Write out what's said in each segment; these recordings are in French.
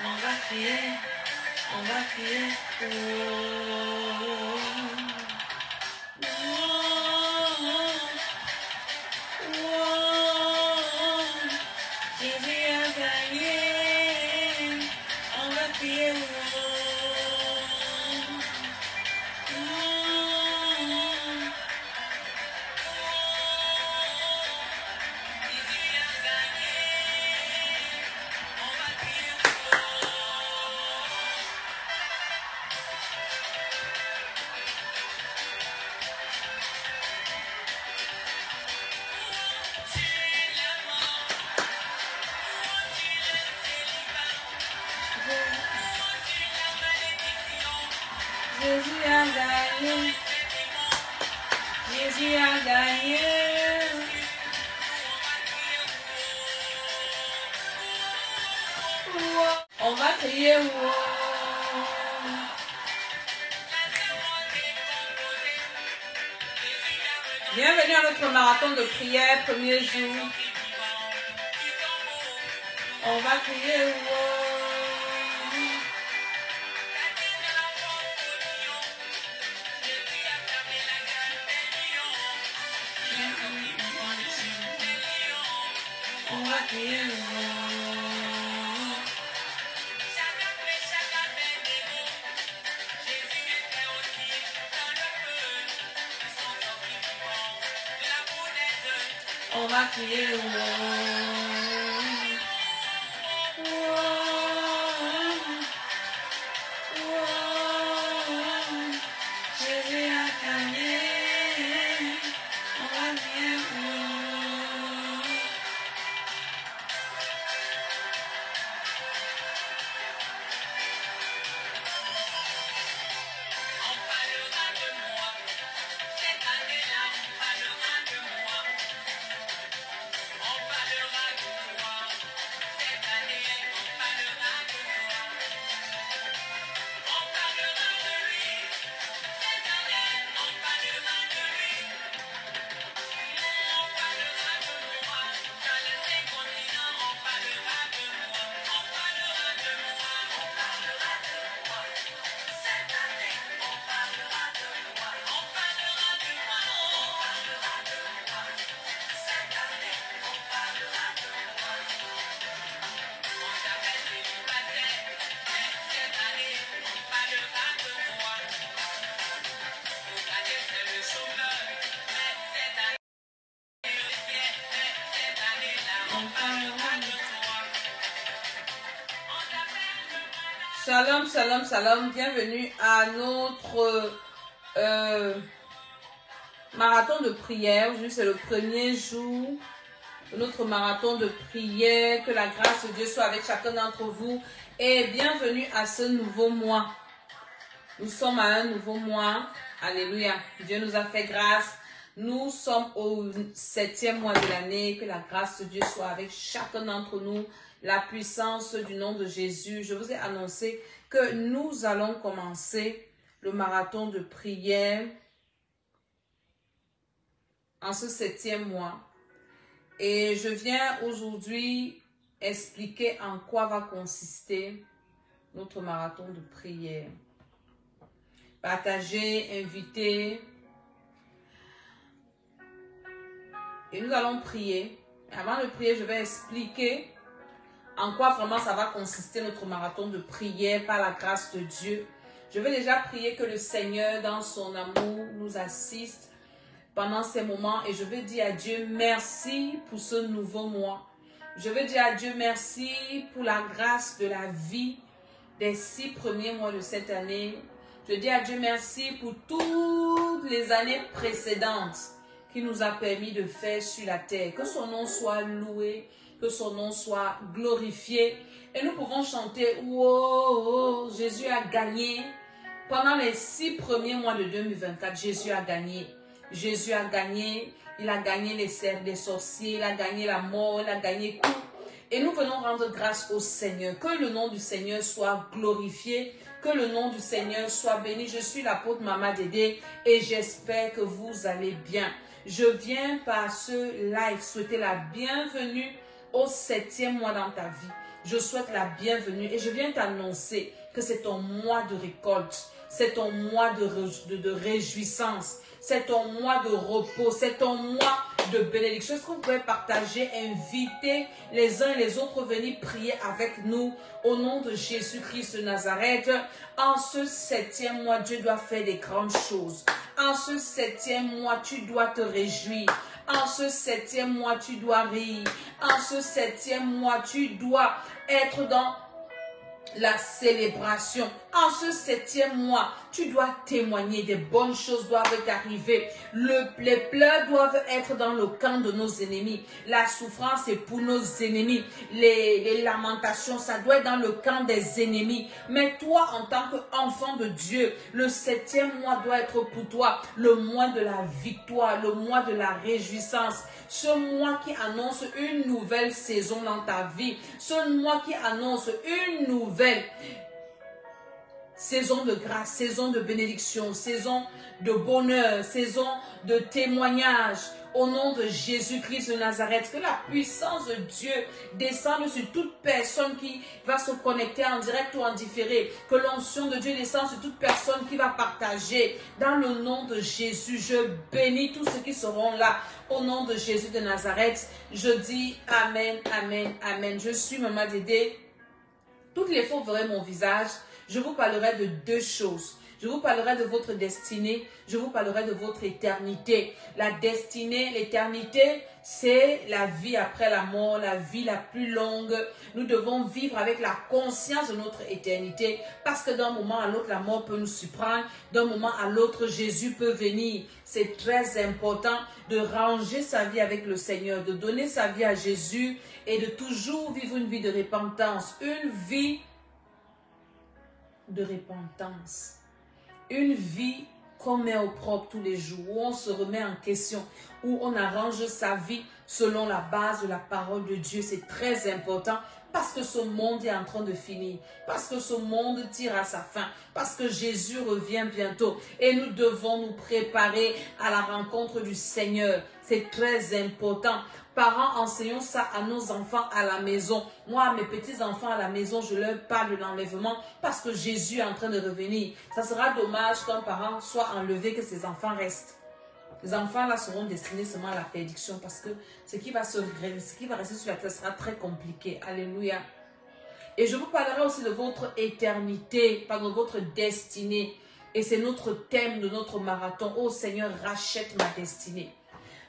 On va crier, on va crier. Jésus a gagné, on va crier. Jésus a gagné. Jésus a gagné. On va crier. Bienvenue à notre marathon de prière, premier jour. On va crier. On va crier. On va crier. Jésus a gagné. On va crier. Shalom, shalom, shalom. Bienvenue à notre marathon de prière. Aujourd'hui, c'est le premier jour de notre marathon de prière. Que la grâce de Dieu soit avec chacun d'entre vous. Et bienvenue à ce nouveau mois. Nous sommes à un nouveau mois. Alléluia. Dieu nous a fait grâce. Nous sommes au 7e mois de l'année. Que la grâce de Dieu soit avec chacun d'entre nous. La puissance du nom de Jésus. Je vous ai annoncé que nous allons commencer le marathon de prière en ce 7e mois. Et je viens aujourd'hui expliquer en quoi va consister notre marathon de prière. Partager, inviter. Et nous allons prier. Avant de prier, je vais expliquer en quoi vraiment ça va consister notre marathon de prière par la grâce de Dieu. Je vais déjà prier que le Seigneur, dans son amour, nous assiste pendant ces moments. Et je veux dire à Dieu merci pour ce nouveau mois. Je veux dire à Dieu merci pour la grâce de la vie des 6 premiers mois de cette année. Je dis à Dieu merci pour toutes les années précédentes qu'il nous a permis de faire sur la terre. Que son nom soit loué, que son nom soit glorifié. Et nous pouvons chanter « Oh, Jésus a gagné ». Pendant les 6 premiers mois de 2024, Jésus a gagné. Jésus a gagné. Il a gagné les cercles des sorciers. Il a gagné la mort. Il a gagné tout. Et nous venons rendre grâce au Seigneur. Que le nom du Seigneur soit glorifié. Que le nom du Seigneur soit béni. Je suis l'apôtre Mama Dédé et j'espère que vous allez bien. Je viens par ce live souhaiter la bienvenue au 7e mois dans ta vie. Je souhaite la bienvenue et je viens t'annoncer que c'est ton mois de récolte, c'est ton mois de réjouissance, c'est ton mois de repos, c'est ton mois de bénédiction. Est-ce que vous pouvez partager, inviter les uns et les autres, venir prier avec nous au nom de Jésus-Christ de Nazareth. En ce 7e mois, Dieu doit faire des grandes choses. En ce 7e mois, tu dois te réjouir. En ce 7e mois, tu dois rire. En ce 7e mois, tu dois être dans la célébration. En ce 7e mois, tu dois témoigner, des bonnes choses doivent t'arriver. Les pleurs doivent être dans le camp de nos ennemis. La souffrance est pour nos ennemis. Les lamentations, ça doit être dans le camp des ennemis. Mais toi, en tant qu'enfant de Dieu, le 7e mois doit être pour toi le mois de la victoire, le mois de la réjouissance. Ce mois qui annonce une nouvelle saison dans ta vie. Ce mois qui annonce une nouvelle saison de grâce, saison de bénédiction, saison de bonheur, saison de témoignage. Au nom de Jésus-Christ de Nazareth, que la puissance de Dieu descende sur toute personne qui va se connecter en direct ou en différé. Que l'onction de Dieu descende sur toute personne qui va partager. Dans le nom de Jésus, je bénis tous ceux qui seront là. Au nom de Jésus de Nazareth, je dis Amen, Amen, Amen. Je suis Maman Dédé. Toutes les fois, vous verrez mon visage. Je vous parlerai de deux choses. Je vous parlerai de votre destinée. Je vous parlerai de votre éternité. La destinée, l'éternité, c'est la vie après la mort, la vie la plus longue. Nous devons vivre avec la conscience de notre éternité. Parce que d'un moment à l'autre, la mort peut nous surprendre. D'un moment à l'autre, Jésus peut venir. C'est très important de ranger sa vie avec le Seigneur, de donner sa vie à Jésus et de toujours vivre une vie de repentance. Une vie de repentance. Une vie qu'on met au propre tous les jours, où on se remet en question, où on arrange sa vie selon la base de la parole de Dieu. C'est très important parce que ce monde est en train de finir, parce que ce monde tire à sa fin, parce que Jésus revient bientôt et nous devons nous préparer à la rencontre du Seigneur. C'est très important. Parents, enseignons ça à nos enfants à la maison. Moi, à mes petits-enfants à la maison, je leur parle de l'enlèvement parce que Jésus est en train de revenir. Ça sera dommage qu'un parent soit enlevé, que ses enfants restent. Les enfants là seront destinés seulement à la prédiction parce que ce qui va rester sur la terre sera très compliqué. Alléluia. Et je vous parlerai aussi de votre éternité, pardon, votre destinée. Et c'est notre thème de notre marathon. Oh Seigneur, rachète ma destinée.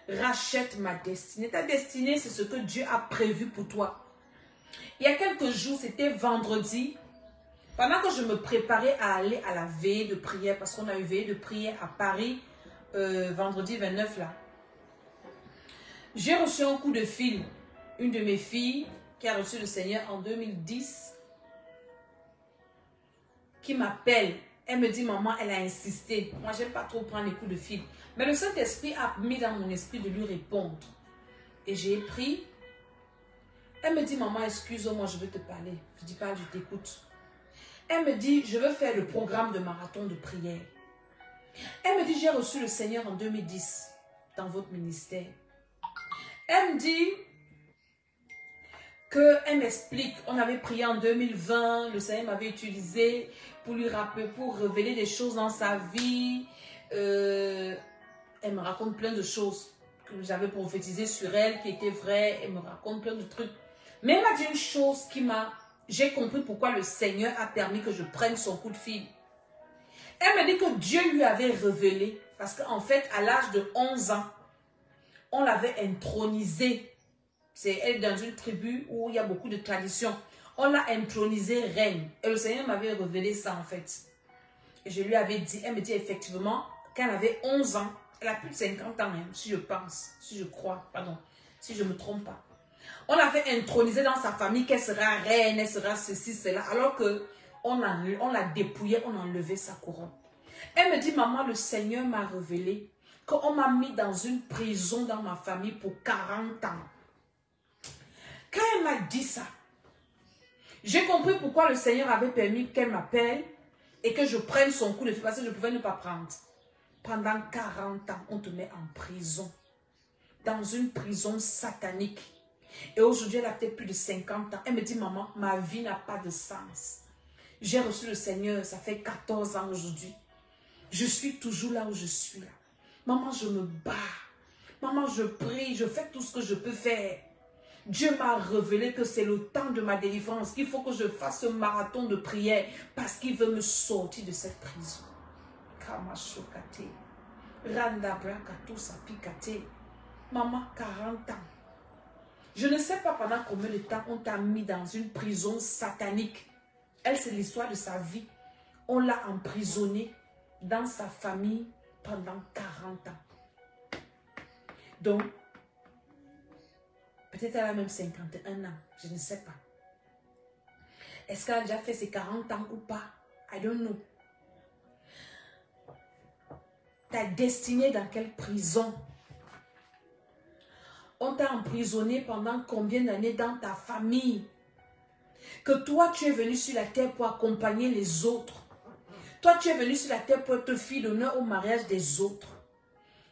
Rachète ma destinée. Ta destinée, c'est ce que Dieu a prévu pour toi. Il y a quelques jours, c'était vendredi, pendant que je me préparais à aller à la veillée de prière, parce qu'on a eu veillée de prière à Paris, vendredi 29 là. J'ai reçu un coup de fil. Une de mes filles, qui a reçu le Seigneur en 2010, qui m'appelle. Elle me dit, maman, elle a insisté. Moi, j'aime pas trop prendre les coups de fil. Mais le Saint-Esprit a mis dans mon esprit de lui répondre. Et j'ai pris. Elle me dit, maman, excuse-moi, je veux te parler. Je dis pas, je t'écoute. Elle me dit, je veux faire le programme de marathon de prière. Elle me dit, j'ai reçu le Seigneur en 2010 dans votre ministère. Elle me dit qu'elle m'explique, on avait prié en 2020, le Seigneur m'avait utilisé pour lui rappeler, pour révéler des choses dans sa vie. Elle me raconte plein de choses que j'avais prophétisées sur elle, qui étaient vraies. Elle me raconte plein de trucs. Mais elle m'a dit une chose qui m'a... J'ai compris pourquoi le Seigneur a permis que je prenne son coup de fil. Elle me dit que Dieu lui avait révélé, parce qu'en fait, à l'âge de 11 ans, on l'avait intronisée. Elle est dans une tribu où il y a beaucoup de traditions. On l'a intronisée reine. Et le Seigneur m'avait révélé ça en fait. Et je lui avais dit, elle me dit effectivement, quand elle avait 11 ans, elle a plus de 50 ans même, si je pense, si je crois, pardon, si je ne me trompe pas. On l'avait intronisée dans sa famille qu'elle sera reine, elle sera ceci, cela, alors que on l'a dépouillée, on a enlevé sa couronne. Elle me dit, maman, le Seigneur m'a révélé qu'on m'a mis dans une prison dans ma famille pour 40 ans. Quand elle m'a dit ça, j'ai compris pourquoi le Seigneur avait permis qu'elle m'appelle et que je prenne son coup de fil, parce que je ne pouvais ne pas prendre. Pendant 40 ans, on te met en prison, dans une prison satanique. Et aujourd'hui, elle a peut-être plus de 50 ans. Elle me dit, maman, ma vie n'a pas de sens. J'ai reçu le Seigneur, ça fait 14 ans aujourd'hui. Je suis toujours là où je suis là. Maman, je me bats. Maman, je prie, je fais tout ce que je peux faire. Dieu m'a révélé que c'est le temps de ma délivrance, qu'il faut que je fasse un marathon de prière parce qu'il veut me sortir de cette prison. Kamashokate. Randa brakato sapikate. Maman, 40 ans. Je ne sais pas pendant combien de temps on t'a mis dans une prison satanique. Elle, c'est l'histoire de sa vie. On l'a emprisonnée dans sa famille pendant 40 ans. Donc, peut-être elle a même 51 ans. Je ne sais pas. Est-ce qu'elle a déjà fait ses 40 ans ou pas? I don't know. Ta destinée dans quelle prison? On t'a emprisonné pendant combien d'années dans ta famille? Que toi, tu es venu sur la terre pour accompagner les autres. Toi, tu es venu sur la terre pour te faire l'honneur au mariage des autres.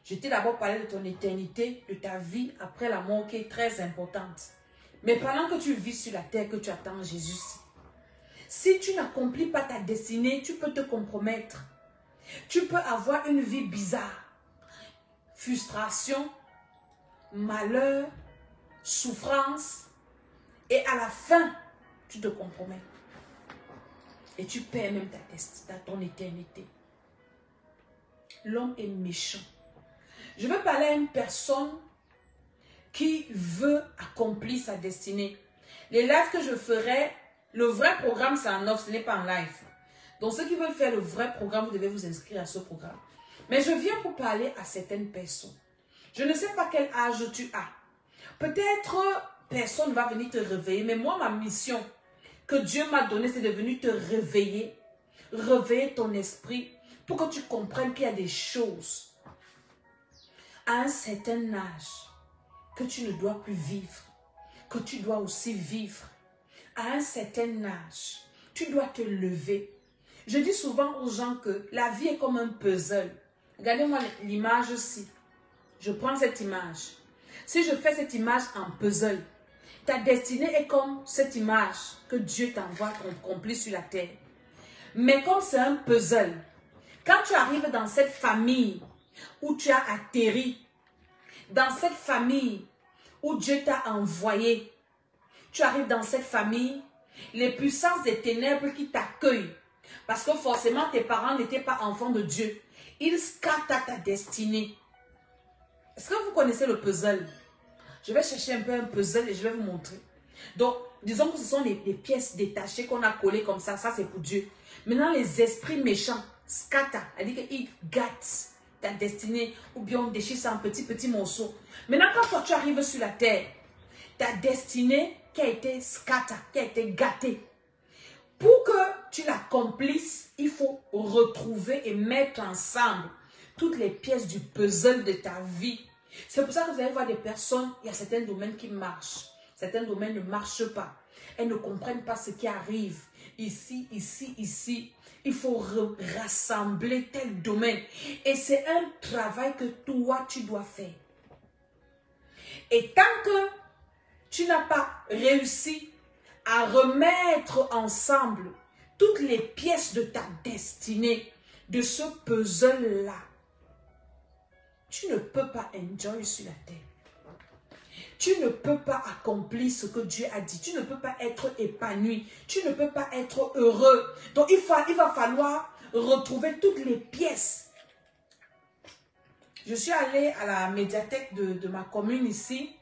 Je t'ai d'abord parlé de ton éternité, de ta vie après la mort qui est très importante. Mais pendant que tu vis sur la terre, que tu attends Jésus, si tu n'accomplis pas ta destinée, tu peux te compromettre. Tu peux avoir une vie bizarre. Frustration, malheur, souffrance. Et à la fin, tu te compromets. Et tu perds même ton éternité. L'homme est méchant. Je veux parler à une personne qui veut accomplir sa destinée. Les lives que je ferai, le vrai programme c'est en off, ce n'est pas en live. Donc ceux qui veulent faire le vrai programme, vous devez vous inscrire à ce programme. Mais je viens pour parler à certaines personnes. Je ne sais pas quel âge tu as. Peut-être personne ne va venir te réveiller, mais moi ma mission que Dieu m'a donnée, c'est de venir te réveiller, réveiller ton esprit pour que tu comprennes qu'il y a des choses à un certain âge que tu ne dois plus vivre, que tu dois aussi vivre. À un certain âge, tu dois te lever. Je dis souvent aux gens que la vie est comme un puzzle. Regardez-moi l'image-ci. Je prends cette image. Si je fais cette image en puzzle, ta destinée est comme cette image que Dieu t'envoie accomplir sur la terre. Mais comme c'est un puzzle, quand tu arrives dans cette famille où tu as atterri, dans cette famille où Dieu t'a envoyé, tu arrives dans cette famille, les puissances des ténèbres qui t'accueillent, parce que forcément tes parents n'étaient pas enfants de Dieu, ils scatent ta destinée. Est-ce que vous connaissez le puzzle? Je vais chercher un peu un puzzle et je vais vous montrer. Donc, disons que ce sont les pièces détachées qu'on a collées comme ça c'est pour Dieu. Maintenant, les esprits méchants, scatter, elle dit qu'ils gâtent ta destinée, ou bien on déchire ça en petits morceaux. Maintenant, quand toi tu arrives sur la terre, ta destinée qui a été scatter, qui a été gâtée, pour que tu l'accomplisses, il faut retrouver et mettre ensemble toutes les pièces du puzzle de ta vie. C'est pour ça que vous allez voir des personnes, il y a certains domaines qui marchent, certains domaines ne marchent pas. Elles ne comprennent pas ce qui arrive. Ici, ici, ici. Il faut rassembler tel domaine. Et c'est un travail que toi, tu dois faire. Et tant que tu n'as pas réussi à remettre ensemble toutes les pièces de ta destinée, de ce puzzle-là, tu ne peux pas enjoy sur la terre. Tu ne peux pas accomplir ce que Dieu a dit. Tu ne peux pas être épanoui. Tu ne peux pas être heureux. Donc, il va falloir retrouver toutes les pièces. Je suis allée à la médiathèque de ma commune ici.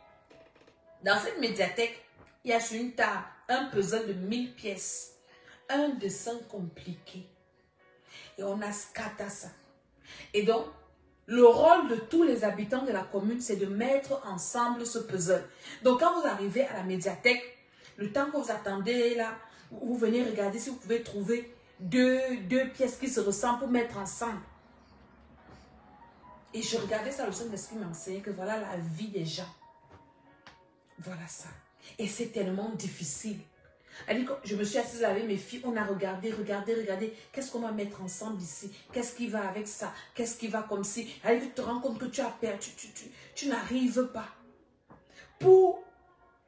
Dans cette médiathèque, il y a sur une table un puzzle de 1000 pièces. Un dessin compliqué. Et on a scatter ça. Et donc, le rôle de tous les habitants de la commune, c'est de mettre ensemble ce puzzle. Donc, quand vous arrivez à la médiathèque, le temps que vous attendez là, vous venez regarder si vous pouvez trouver deux pièces qui se ressemblent pour mettre ensemble. Et je regardais ça, le Saint-Esprit m'enseignait que voilà la vie des gens. Voilà ça. Et c'est tellement difficile. Je me suis assise avec mes filles, on a regardé. Qu'est-ce qu'on va mettre ensemble ici? Qu'est-ce qui va avec ça? Qu'est-ce qui va comme si? Tu te rends compte que tu as perdu, tu n'arrives pas. Pour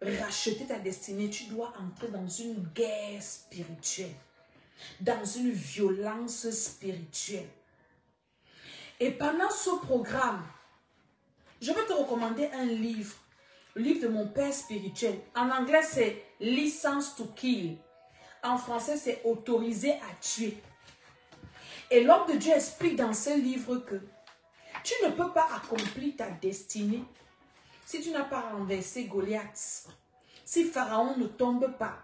racheter ta destinée, tu dois entrer dans une guerre spirituelle, dans une violence spirituelle. Et pendant ce programme, je vais te recommander un livre, le livre de mon père spirituel. En anglais, c'est License to Kill. En français, c'est Autorisé à tuer. Et l'homme de Dieu explique dans ce livre que tu ne peux pas accomplir ta destinée si tu n'as pas renversé Goliath, si Pharaon ne tombe pas,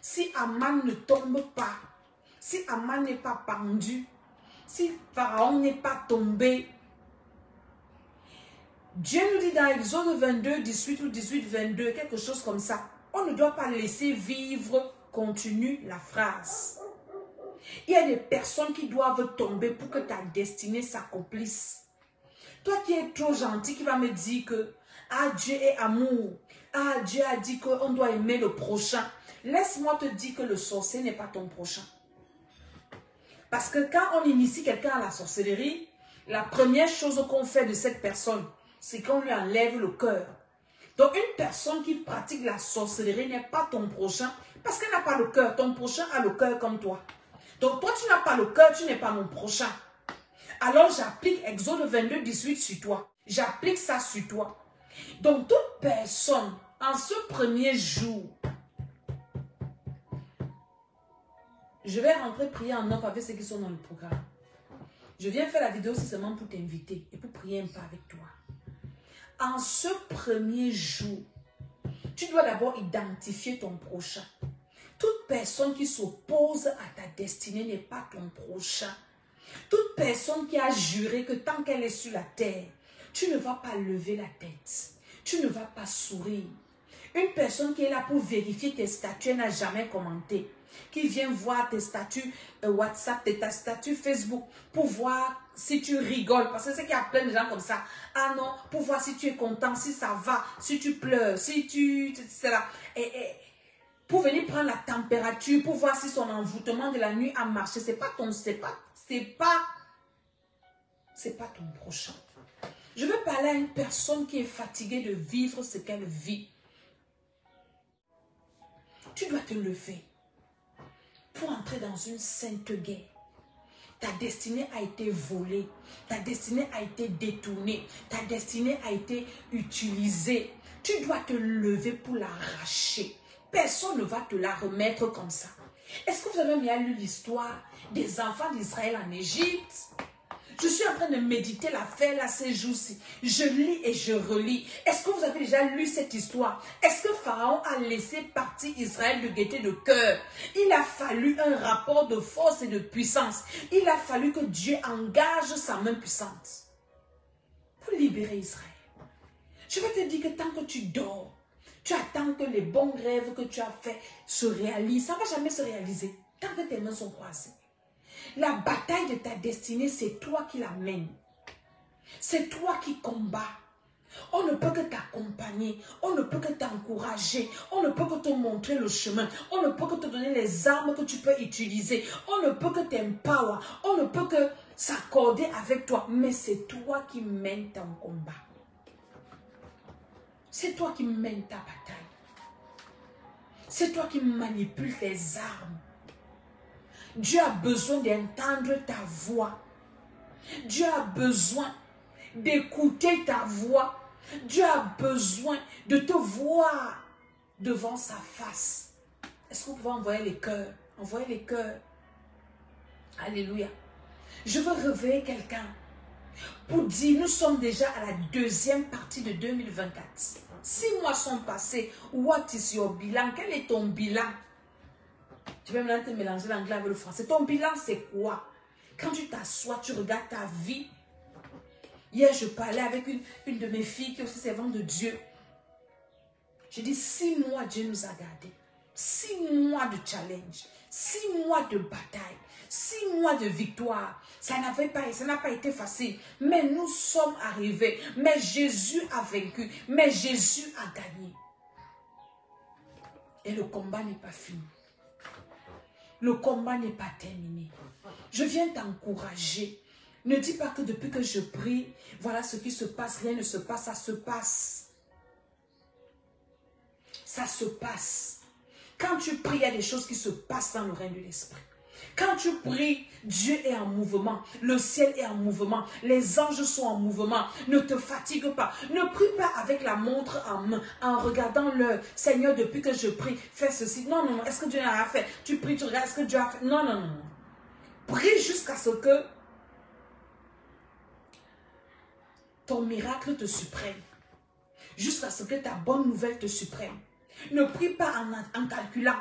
si Aman ne tombe pas, si Aman n'est pas pendu, si Pharaon n'est pas tombé. Dieu nous dit dans Exode 22, 18 ou 18, 22, quelque chose comme ça. On ne doit pas laisser vivre, continue la phrase. Il y a des personnes qui doivent tomber pour que ta destinée s'accomplisse. Toi qui es trop gentil, qui va me dire que ah, Dieu est amour. Ah, Dieu a dit qu'on doit aimer le prochain. Laisse-moi te dire que le sorcier n'est pas ton prochain. Parce que quand on initie quelqu'un à la sorcellerie, la première chose qu'on fait de cette personne, c'est qu'on lui enlève le cœur. Donc une personne qui pratique la sorcellerie n'est pas ton prochain parce qu'elle n'a pas le cœur. Ton prochain a le cœur comme toi. Donc toi, tu n'as pas le cœur, tu n'es pas mon prochain. Alors j'applique Exode 22, 18 sur toi. J'applique ça sur toi. Donc toute personne, en ce premier jour, je vais rentrer prier en offre avec ceux qui sont dans le programme. Je viens faire la vidéo seulement pour t'inviter et pour prier un peu avec toi. En ce premier jour, tu dois d'abord identifier ton prochain. Toute personne qui s'oppose à ta destinée n'est pas ton prochain. Toute personne qui a juré que tant qu'elle est sur la terre, tu ne vas pas lever la tête. Tu ne vas pas sourire. Une personne qui est là pour vérifier tes statuts, elle n'a jamais commenté. Qui vient voir tes statuts WhatsApp, tes statuts Facebook, pour voir si tu rigoles. Parce que c'est qu'il y a plein de gens comme ça. Ah non, pour voir si tu es content, si ça va, si tu pleures, si tu... etc. Et pour venir prendre la température, pour voir si son envoûtement de la nuit a marché. C'est pas ton... C'est pas ton prochain. Je veux parler à une personne qui est fatiguée de vivre ce qu'elle vit. Tu dois te lever pour entrer dans une sainte guerre. Ta destinée a été volée. Ta destinée a été détournée. Ta destinée a été utilisée. Tu dois te lever pour l'arracher. Personne ne va te la remettre comme ça. Est-ce que vous avez bien lu l'histoire des enfants d'Israël en Égypte? Je suis en train de méditer l'affaire là ces jours-ci. Je lis et je relis. Est-ce que vous avez déjà lu cette histoire? Est-ce que Pharaon a laissé partir Israël de gaieté de cœur? Il a fallu un rapport de force et de puissance. Il a fallu que Dieu engage sa main puissante pour libérer Israël. Je vais te dire que tant que tu dors, tu attends que les bons rêves que tu as faits se réalisent. Ça ne va jamais se réaliser tant que tes mains sont croisées. La bataille de ta destinée, c'est toi qui la mènes. C'est toi qui combats. On ne peut que t'accompagner. On ne peut que t'encourager. On ne peut que te montrer le chemin. On ne peut que te donner les armes que tu peux utiliser. On ne peut que t'empower. On ne peut que s'accorder avec toi. Mais c'est toi qui mènes ton combat. C'est toi qui mènes ta bataille. C'est toi qui manipules tes armes. Dieu a besoin d'entendre ta voix. Dieu a besoin d'écouter ta voix. Dieu a besoin de te voir devant sa face. Est-ce que vous pouvez envoyer les cœurs? Envoyez les cœurs. Alléluia. Je veux réveiller quelqu'un pour dire, nous sommes déjà à la deuxième partie de 2024. 6 mois sont passés. What is your bilan? Quel est ton bilan? Je vais maintenant te mélanger l'anglais avec le français. Ton bilan, c'est quoi? Quand tu t'assois, tu regardes ta vie. Hier, je parlais avec une de mes filles qui est aussi servante de Dieu. Je dis, 6 mois, Dieu nous a gardés. 6 mois de challenge. 6 mois de bataille. 6 mois de victoire. Ça n'a pas été facile. Mais nous sommes arrivés. Mais Jésus a vaincu. Mais Jésus a gagné. Et le combat n'est pas fini. Le combat n'est pas terminé. Je viens t'encourager. Ne dis pas que depuis que je prie, voilà ce qui se passe, rien ne se passe, ça se passe. ça se passe. Quand tu pries, il y a des choses qui se passent dans le règne de l'esprit. Quand tu pries, Dieu est en mouvement, le ciel est en mouvement, les anges sont en mouvement. Ne te fatigue pas. Ne prie pas avec la montre en main, en regardant l'heure. Seigneur, depuis que je prie, fais ceci. Non, non, non. Est-ce que Dieu a fait? Tu pries, tu regardes, est-ce que Dieu a fait? Non, non, non. Prie jusqu'à ce que ton miracle te surprenne. Jusqu'à ce que ta bonne nouvelle te surprenne. Ne prie pas en calculant.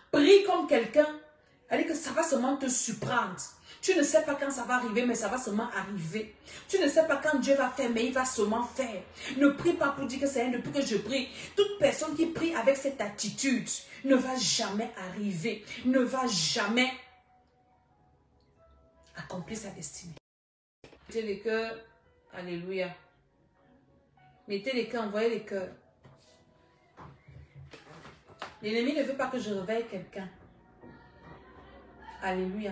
Prie comme quelqu'un. C'est-à-dire que ça va seulement te surprendre. Tu ne sais pas quand ça va arriver, mais ça va seulement arriver. Tu ne sais pas quand Dieu va faire, mais il va seulement faire. Ne prie pas pour dire que c'est depuis que je prie. Toute personne qui prie avec cette attitude ne va jamais arriver. Ne va jamais accomplir sa destinée. Mettez les cœurs. Alléluia. Mettez les cœurs, envoyez les cœurs. L'ennemi ne veut pas que je réveille quelqu'un. Alléluia.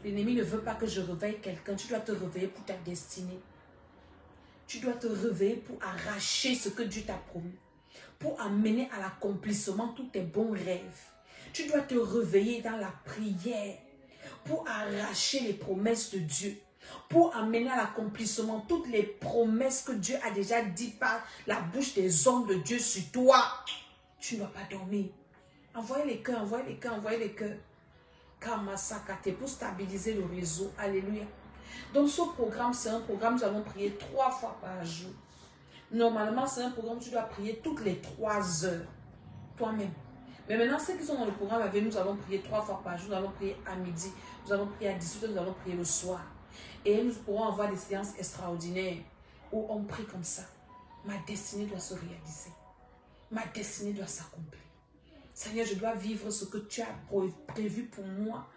L'ennemi ne veut pas que je réveille quelqu'un. Tu dois te réveiller pour ta destinée. Tu dois te réveiller pour arracher ce que Dieu t'a promis. Pour amener à l'accomplissement tous tes bons rêves. Tu dois te réveiller dans la prière. Pour arracher les promesses de Dieu. Pour amener à l'accomplissement toutes les promesses que Dieu a déjà dites par la bouche des hommes de Dieu sur toi. Tu ne dois pas dormir. Envoyez les cœurs, envoyez les cœurs, envoyez les cœurs. Kamasakate pour stabiliser le réseau. Alléluia. Donc ce programme, c'est un programme, nous allons prier 3 fois par jour. Normalement, c'est un programme, tu dois prier toutes les 3 heures. Toi-même. Mais maintenant, ceux qui sont dans le programme avec nous, allons prier 3 fois par jour. Nous allons prier à midi. Nous allons prier à 18h. Nous allons prier le soir. Et nous pourrons avoir des séances extraordinaires où on prie comme ça. Ma destinée doit se réaliser. Ma destinée doit s'accomplir. Seigneur, je dois vivre ce que tu as prévu pour moi.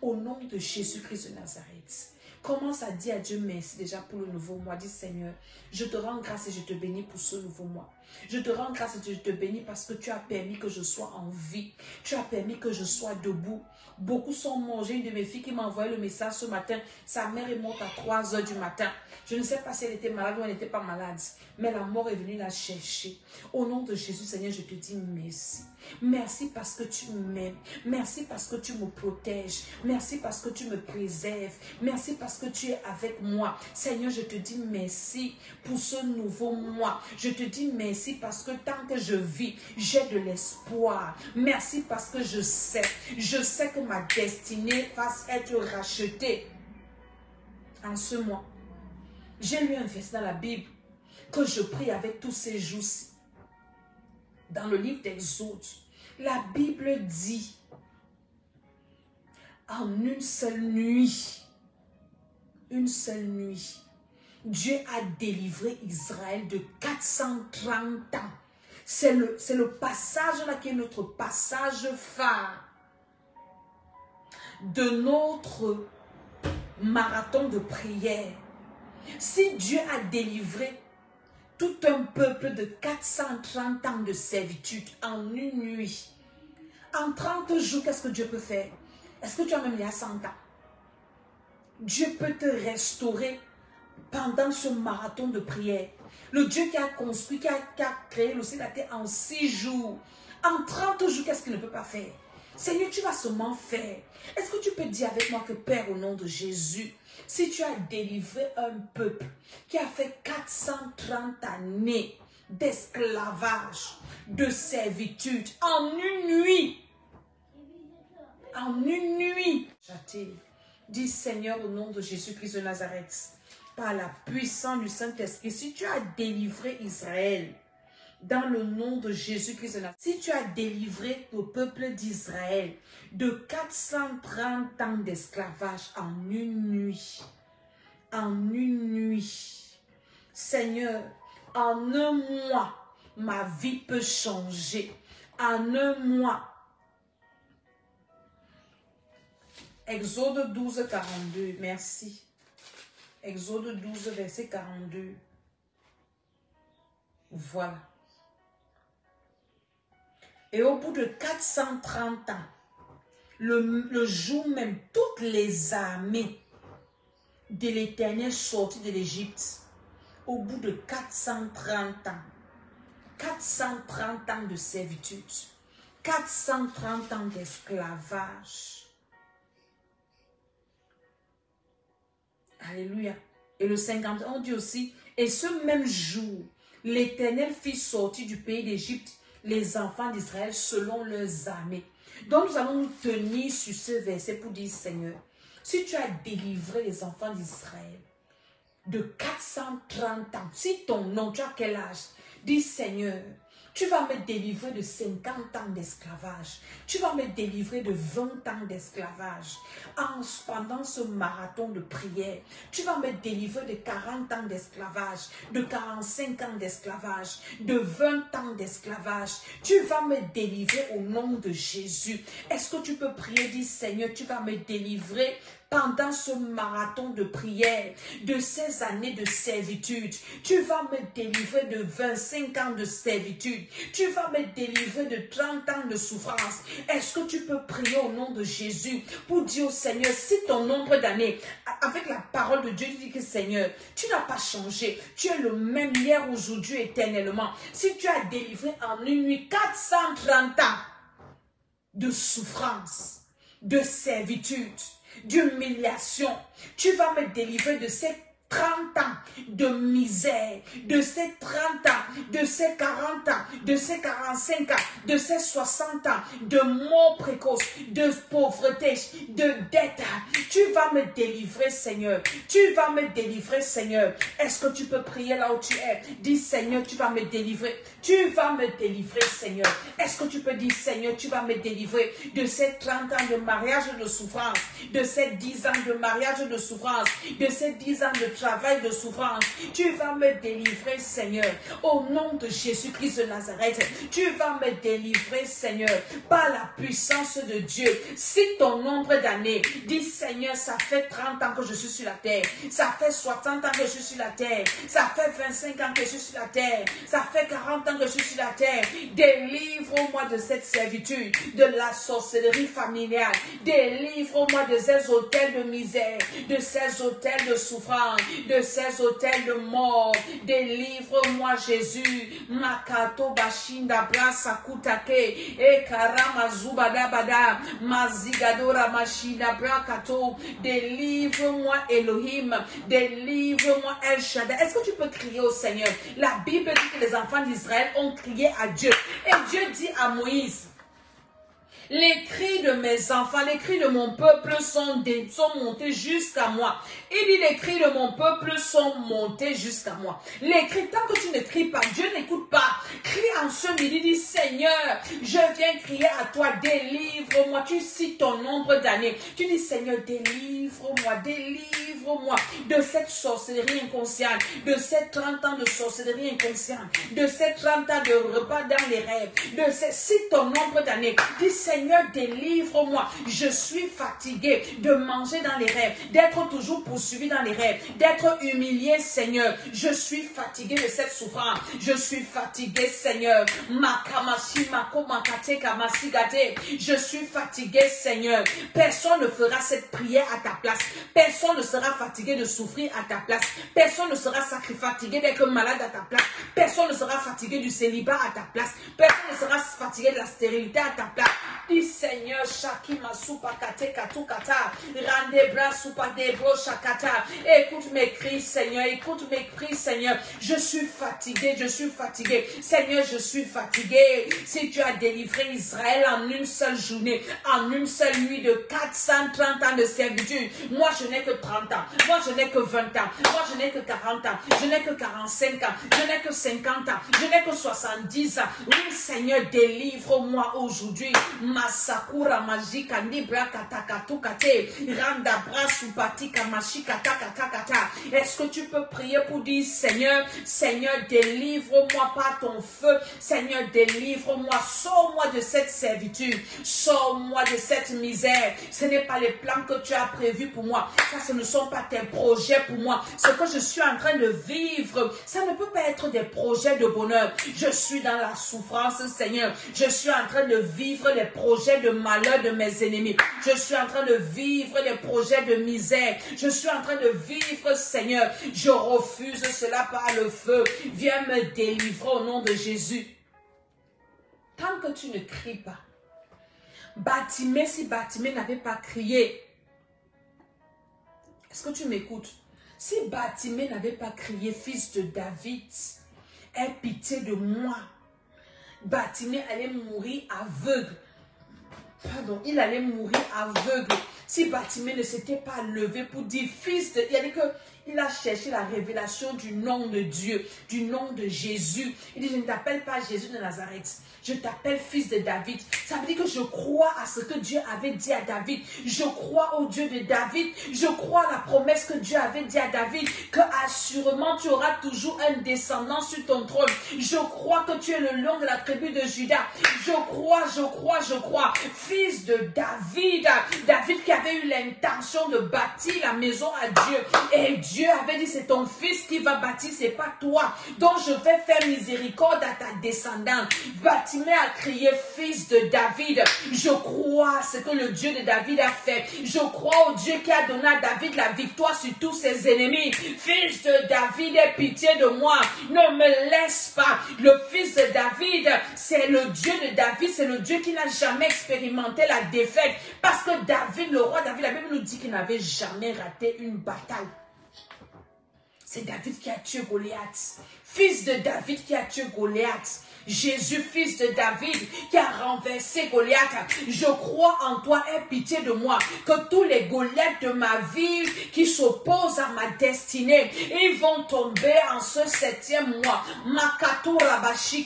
Au nom de Jésus-Christ de Nazareth. Commence à dire à Dieu merci déjà pour le nouveau mois. Dis Seigneur, je te rends grâce et je te bénis pour ce nouveau mois. Je te rends grâce et je te bénis parce que tu as permis que je sois en vie. Tu as permis que je sois debout. Beaucoup sont morts. J'ai une de mes filles qui m'a envoyé le message ce matin. Sa mère est morte à 3 heures du matin. Je ne sais pas si elle était malade ou elle n'était pas malade. Mais la mort est venue la chercher. Au nom de Jésus, Seigneur, je te dis merci. Merci parce que tu m'aimes. Merci parce que tu me protèges. Merci parce que tu me préserves. Merci parce que tu es avec moi. Seigneur, je te dis merci pour ce nouveau mois. Je te dis merci parce que tant que je vis, j'ai de l'espoir. Merci parce que je sais que ma destinée va être rachetée en ce mois. J'ai lu un verset dans la Bible que je prie avec tous ces jours-ci. Dans le livre d'Exode, la Bible dit en une seule nuit, Dieu a délivré Israël de 430 ans. C'est le passage là qui est notre passage phare de notre marathon de prière. Si Dieu a délivré tout un peuple de 430 ans de servitude en une nuit, en 30 jours, qu'est-ce que Dieu peut faire? Est-ce que tu as même il y a 100 ans? Dieu peut te restaurer pendant ce marathon de prière. Le Dieu qui a construit, qui a créé le ciel et la terre en 6 jours. En 30 jours, qu'est-ce qu'il ne peut pas faire? Seigneur, tu vas seulement faire. Est-ce que tu peux dire avec moi que Père, au nom de Jésus, si tu as délivré un peuple qui a fait 430 années d'esclavage, de servitude, en une nuit, dis Seigneur, au nom de Jésus-Christ de Nazareth, par la puissance du Saint-Esprit, si tu as délivré Israël, dans le nom de Jésus-Christ de Nazareth, si tu as délivré le peuple d'Israël de 430 ans d'esclavage en une nuit, Seigneur, en un mois, ma vie peut changer. En un mois. Exode 12, 42. Merci. Exode 12, verset 42. Voilà. Et au bout de 430 ans, le jour même, toutes les armées de l'Éternel sorties de l'Égypte, au bout de 430 ans, 430 ans de servitude. 430 ans d'esclavage. Alléluia. Et le 50, on dit aussi, et ce même jour, l'Éternel fit sortir du pays d'Égypte les enfants d'Israël selon leurs armées. Donc nous allons nous tenir sur ce verset pour dire, Seigneur, si tu as délivré les enfants d'Israël de 430 ans, si ton nom, tu as quel âge? Dis, Seigneur, tu vas me délivrer de 50 ans d'esclavage. Tu vas me délivrer de 20 ans d'esclavage. Pendant ce marathon de prière, tu vas me délivrer de 40 ans d'esclavage, de 45 ans d'esclavage, de 20 ans d'esclavage. Tu vas me délivrer au nom de Jésus. Est-ce que tu peux prier, dis Seigneur, tu vas me délivrer pendant ce marathon de prière, de ces années de servitude. Tu vas me délivrer de 25 ans de servitude. Tu vas me délivrer de 30 ans de souffrance. Est-ce que tu peux prier au nom de Jésus pour dire au Seigneur, si ton nombre d'années, avec la parole de Dieu, tu dis que Seigneur, tu n'as pas changé. Tu es le même hier, aujourd'hui, éternellement. Si tu as délivré en une nuit 430 ans de souffrance, de servitude, d'humiliation, tu vas me délivrer de ces 30 ans de misère, de ces 30 ans, de ces 40 ans, de ces 45 ans, de ces 60 ans, de mort précoce, de pauvreté, de dette. Tu vas me délivrer, Seigneur. Tu vas me délivrer, Seigneur. Est-ce que tu peux prier là où tu es? Dis, Seigneur, tu vas me délivrer. Tu vas me délivrer, Seigneur. Est-ce que tu peux dire, Seigneur, tu vas me délivrer de ces 30 ans de mariage de souffrance, de ces 10 ans de mariage de souffrance, de ces 10 ans de travail de souffrance. Tu vas me délivrer, Seigneur, au nom de Jésus-Christ de Nazareth. Tu vas me délivrer, Seigneur, par la puissance de Dieu. Si ton nombre d'années, dis, Seigneur, ça fait 30 ans que je suis sur la terre, ça fait 60 ans que je suis sur la terre, ça fait 25 ans que je suis sur la terre, ça fait 40 ans que je suis sur la terre. Délivre-moi de cette servitude, de la sorcellerie familiale. Délivre-moi de ces hôtels de misère, de ces hôtels de souffrance, de ces hôtels de mort. Délivre-moi, Jésus. Makato bashinda brasa kutake e karama zubada bada mazigadora machina brakato. Délivre-moi, Elohim. Délivre-moi, El Shaddai. Est-ce que tu peux crier au Seigneur? La Bible dit que les enfants d'Israël ont crié à Dieu. Et Dieu dit à Moïse, les cris de mes enfants, les cris de mon peuple sont montés jusqu'à moi. Il dit, les cris de mon peuple sont montés jusqu'à moi. Les cris, tant que tu ne cries pas, Dieu n'écoute pas. Crie en ce midi, dis, Seigneur, je viens crier à toi, délivre-moi. Tu cites ton nombre d'années. Tu dis, Seigneur, délivre-moi, délivre-moi de cette sorcellerie inconsciente, de ces 30 ans de sorcellerie inconsciente, de ces 30 ans de repas dans les rêves, de ces, cite ton nombre d'années. Dis, Seigneur, délivre-moi. Je suis fatigué de manger dans les rêves, d'être toujours poursuivi dans les rêves, d'être humilié, Seigneur. Je suis fatigué de cette souffrance. Je suis fatigué, Seigneur. Je suis fatigué, Seigneur. Personne ne fera cette prière à ta place. Personne ne sera fatigué de souffrir à ta place. Personne ne sera fatigué d'être malade à ta place. Personne ne sera fatigué du célibat à ta place. Personne ne sera fatigué de la stérilité à ta place. Dis, Seigneur, Shakima Supakate Katukata, Randebra Supadebro Shakata. Écoute mes cris, Seigneur, écoute mes cris, Seigneur. Je suis fatigué, je suis fatigué. Seigneur, je suis fatigué. Si tu as délivré Israël en une seule journée, en une seule nuit de 430 ans de servitude, moi je n'ai que 30 ans, moi je n'ai que 20 ans, moi je n'ai que 40 ans, je n'ai que 45 ans, je n'ai que 50 ans, je n'ai que 70 ans. Oui, Seigneur, délivre-moi aujourd'hui. Masakura majika nibra katakatukate randa brasupatika mashikata katakata. Est-ce que tu peux prier pour dire, Seigneur, Seigneur, délivre-moi par ton feu. Seigneur, délivre-moi, sors-moi de cette servitude, sors-moi de cette misère. Ce n'est pas les plans que tu as prévus pour moi. Ça, ce ne sont pas tes projets pour moi. Ce que je suis en train de vivre, ça ne peut pas être des projets de bonheur. Je suis dans la souffrance, Seigneur. Je suis en train de vivre les projets de de malheur de mes ennemis. Je suis en train de vivre des projets de misère. Je suis en train de vivre, Seigneur. Je refuse cela par le feu. Viens me délivrer au nom de Jésus. Tant que tu ne cries pas, Bartimée, si Bartimée n'avait pas crié, est-ce que tu m'écoutes? Si Bartimée n'avait pas crié, fils de David, aie pitié de moi, Bartimée allait mourir aveugle. Pardon, il allait mourir aveugle. Si Bartimée ne s'était pas levé pour dire fils de... Il a dit qu'il a cherché la révélation du nom de Dieu, du nom de Jésus. Il dit, je ne t'appelle pas Jésus de Nazareth. Je t'appelle fils de David. Ça veut dire que je crois à ce que Dieu avait dit à David. Je crois au Dieu de David. Je crois à la promesse que Dieu avait dit à David. Que assurément tu auras toujours un descendant sur ton trône. Je crois que tu es le lion de la tribu de Juda. Je crois. Fils de David. David qui avait eu l'intention de bâtir la maison à Dieu. Et Dieu avait dit, c'est ton fils qui va bâtir, c'est pas toi. Donc je vais faire miséricorde à ta descendante. Bartimée a crié, fils de David. Je crois ce que le Dieu de David a fait. Je crois au Dieu qui a donné à David la victoire sur tous ses ennemis. Fils de David, aie pitié de moi. Ne me laisse pas. Le fils de David, c'est le Dieu de David. C'est le Dieu qui n'a jamais expérimenté la défaite. Parce que David, le roi David, la Bible nous dit qu'il n'avait jamais raté une bataille. C'est David qui a tué Goliath. Fils de David qui a tué Goliath. Jésus, fils de David, qui a renversé Goliath. Je crois en toi, aie pitié de moi. Que tous les Goliaths de ma vie qui s'opposent à ma destinée, ils vont tomber en ce 7e mois. Si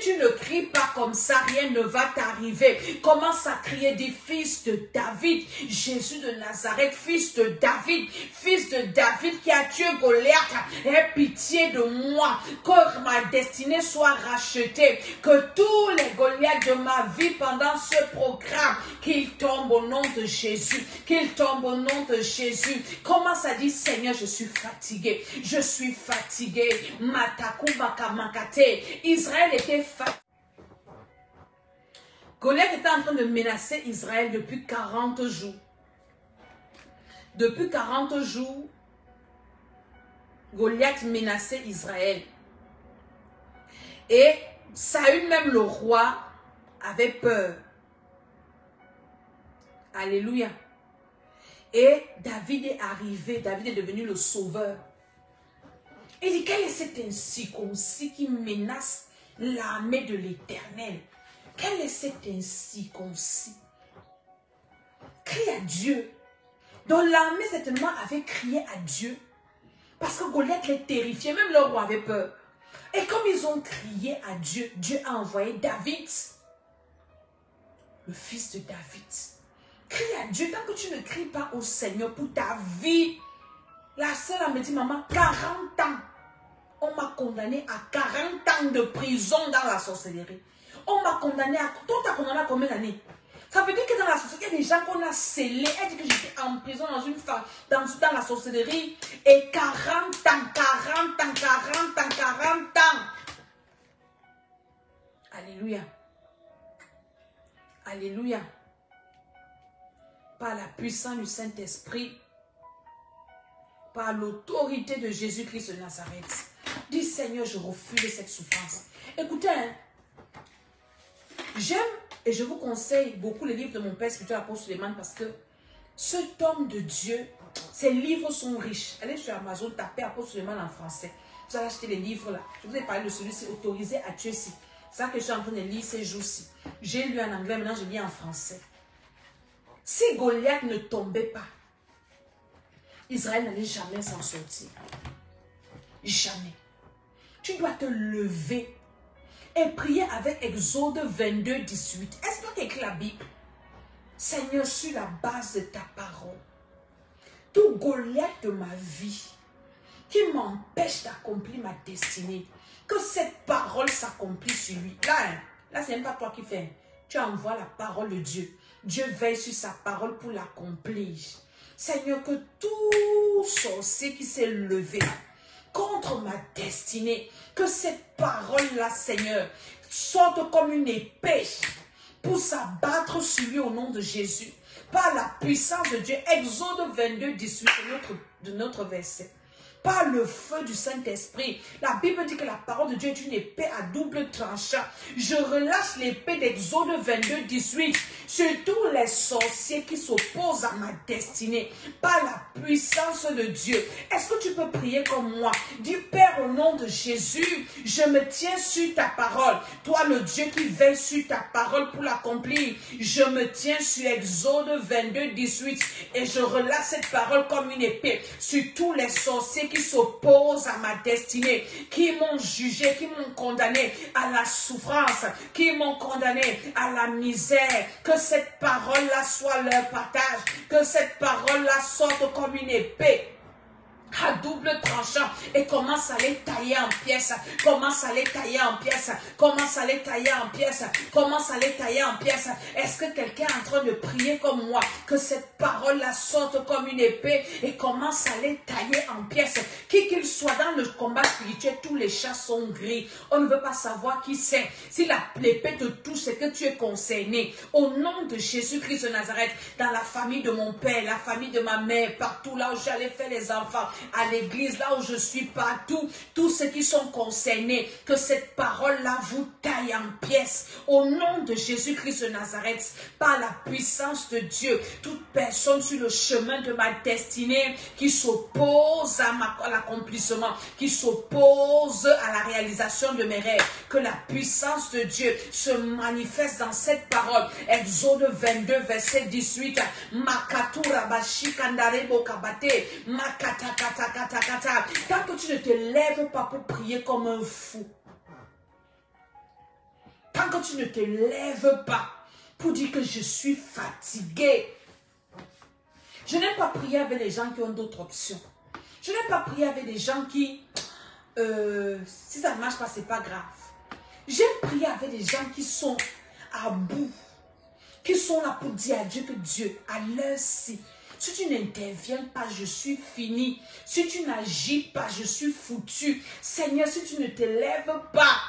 tu ne cries pas comme ça, rien ne va t'arriver. Commence à crier des fils de David. Jésus de Nazareth, fils de David qui a tué Goliath. Aie pitié de moi. Que ma destinée soit racheté, que tous les Goliaths de ma vie pendant ce programme, qu'ils tombent au nom de Jésus, qu'ils tombent au nom de Jésus. Commence à dire, Seigneur, je suis fatigué, Israël était fatigué. Goliath était en train de menacer Israël depuis 40 jours. Depuis 40 jours, Goliath menaçait Israël. Et Saül, même le roi, avait peur. Alléluia. Et David est arrivé, David est devenu le sauveur. Il dit, quel est cet incirconcis qui menace l'armée de l'Éternel? Quel est cet incirconcis? Crie à Dieu. Donc l'armée certainement avait crié à Dieu. Parce que Goliath les terrifiait, même le roi avait peur. Et comme ils ont crié à Dieu, Dieu a envoyé David, le fils de David. Crie à Dieu, tant que tu ne cries pas au Seigneur pour ta vie. La sœur me dit, maman, 40 ans. On m'a condamné à 40 ans de prison dans la sorcellerie. On m'a condamné à... Toi, tu as condamné à combien d'années? Ça veut dire que dans la sorcellerie, il y a des gens qu'on a scellés. Elle dit que j'étais en prison dans une femme, dans la sorcellerie. Et 40 ans. Alléluia. Alléluia. Par la puissance du Saint-Esprit, par l'autorité de Jésus-Christ de Nazareth. Dis, Seigneur, je refuse cette souffrance. Écoutez, hein, j'aime et je vous conseille beaucoup les livres de mon père spirituel, Apôtre Suleiman, parce que cet homme de Dieu, ses livres sont riches. Allez sur Amazon, tapez Apôtre Suleiman en français. Vous allez acheter les livres là. Je vous ai parlé de celui-ci, Autorisé à tuer si. C'est ça que je suis en train de lire ces jours-ci. J'ai lu en anglais, maintenant je lis en français. Si Goliath ne tombait pas, Israël n'allait jamais s'en sortir. Jamais. Tu dois te lever et prier avec Exode 22, 18. Est-ce que tu as écrit la Bible? Seigneur, sur la base de ta parole, tout Goliath de ma vie qui m'empêche d'accomplir ma destinée, que cette parole s'accomplisse sur lui. Là c'est même pas toi qui fais. Tu envoies la parole de Dieu. Dieu veille sur sa parole pour l'accomplir. Seigneur, que tout sorcier qui s'est levé contre ma destinée, que cette parole-là, Seigneur, sorte comme une épée pour s'abattre sur lui au nom de Jésus. Par la puissance de Dieu. Exode 22, 18 de notre verset. Par le feu du Saint-Esprit. La Bible dit que la parole de Dieu est une épée à double tranchant. Je relâche l'épée d'Exode 22, 18 sur tous les sorciers qui s'opposent à ma destinée. Par la puissance de Dieu. Est-ce que tu peux prier comme moi? Dis, Père, au nom de Jésus, je me tiens sur ta parole. Toi, le Dieu qui veille sur ta parole pour l'accomplir. Je me tiens sur Exode 22, 18 et je relâche cette parole comme une épée sur tous les sorciers qui s'opposent à ma destinée, qui m'ont jugé, qui m'ont condamné à la souffrance, qui m'ont condamné à la misère. Que cette parole-là soit leur partage, que cette parole-là sorte comme une épée à double tranchant et commence à les tailler en pièces, commence à les tailler en pièces, commence à les tailler en pièces, commence à les tailler en pièces. Est-ce que quelqu'un est en train de prier comme moi, que cette parole-là sorte comme une épée et commence à les tailler en pièces? Qui qu'il soit dans le combat spirituel, tous les chats sont gris. On ne veut pas savoir qui c'est. Si l'épée te touche, c'est que tu es concerné. Au nom de Jésus-Christ de Nazareth, dans la famille de mon père, la famille de ma mère, partout là où j'allais faire les enfants, à l'église, là où je suis, partout, tous ceux qui sont concernés, que cette parole-là vous taille en pièces. Au nom de Jésus-Christ de Nazareth, par la puissance de Dieu, toute personne sur le chemin de ma destinée qui s'oppose à l'accomplissement, qui s'oppose à la réalisation de mes rêves, que la puissance de Dieu se manifeste dans cette parole. Exode 22, verset 18. Makatura bashikandarebo kabate, makatakata. Tant que tu ne te lèves pas pour prier comme un fou, tant que tu ne te lèves pas pour dire que je suis fatigué, je n'aime pas prier avec les gens qui ont d'autres options. Je n'aime pas prier avec des gens qui, si ça ne marche pas, c'est pas grave. J'aime prier avec des gens qui sont à bout, qui sont là pour dire à Dieu que Dieu, à l'heure ci, si tu n'interviens pas, je suis fini. Si tu n'agis pas, je suis foutu. Seigneur, si tu ne te lèves pas,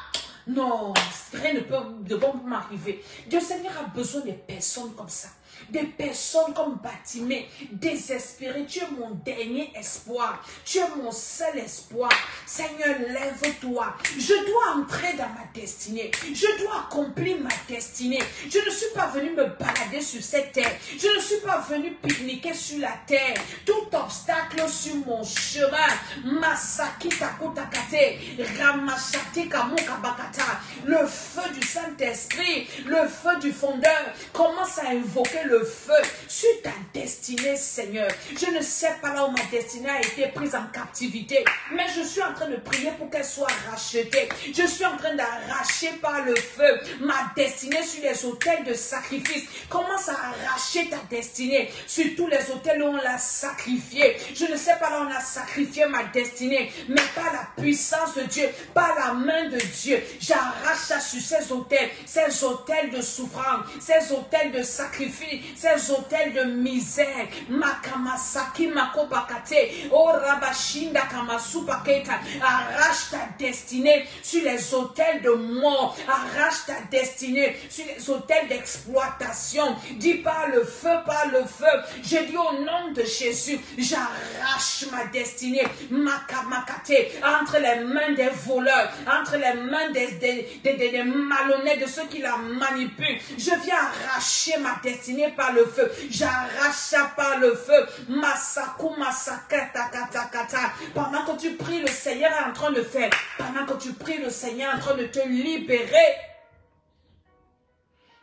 non, rien ne peut de bon m'arriver. Dieu Seigneur a besoin de personnes comme ça. Des personnes comme Batimée, désespérées. Tu es mon dernier espoir. Tu es mon seul espoir. Seigneur, lève-toi. Je dois entrer dans ma destinée. Je dois accomplir ma destinée. Je ne suis pas venu me balader sur cette terre. Je ne suis pas venu pique-niquer sur la terre. Tout obstacle sur mon chemin. Masaki takutakate. Ramashati kamukabakata. Le feu du Saint-Esprit, le feu du fondeur commence à invoquer le feu sur ta destinée, Seigneur. Je ne sais pas là où ma destinée a été prise en captivité, mais je suis en train de prier pour qu'elle soit rachetée. Je suis en train d'arracher par le feu ma destinée sur les autels de sacrifice. Commence à arracher ta destinée sur tous les autels où on l'a sacrifié. Je ne sais pas là où on a sacrifié ma destinée, mais par la puissance de Dieu, par la main de Dieu, j'arrache ça sur ces autels de souffrance, ces autels de sacrifice, ces hôtels de misère. Makamasaki makopakate. Oh rabashinda kamasupaketa. Arrache ta destinée sur les hôtels de mort. Arrache ta destinée sur les hôtels d'exploitation. Dis par le feu, par le feu. Je dis au nom de Jésus, j'arrache ma destinée. Makamakate. Entre les mains des voleurs, entre les mains des malhonnêtes, de ceux qui la manipulent. Je viens arracher ma destinée par le feu. J'arrache ça par le feu. Masaku masakata kata kata. Pendant que tu pries, le Seigneur est en train de faire. Pendant que tu pries, le Seigneur est en train de te libérer.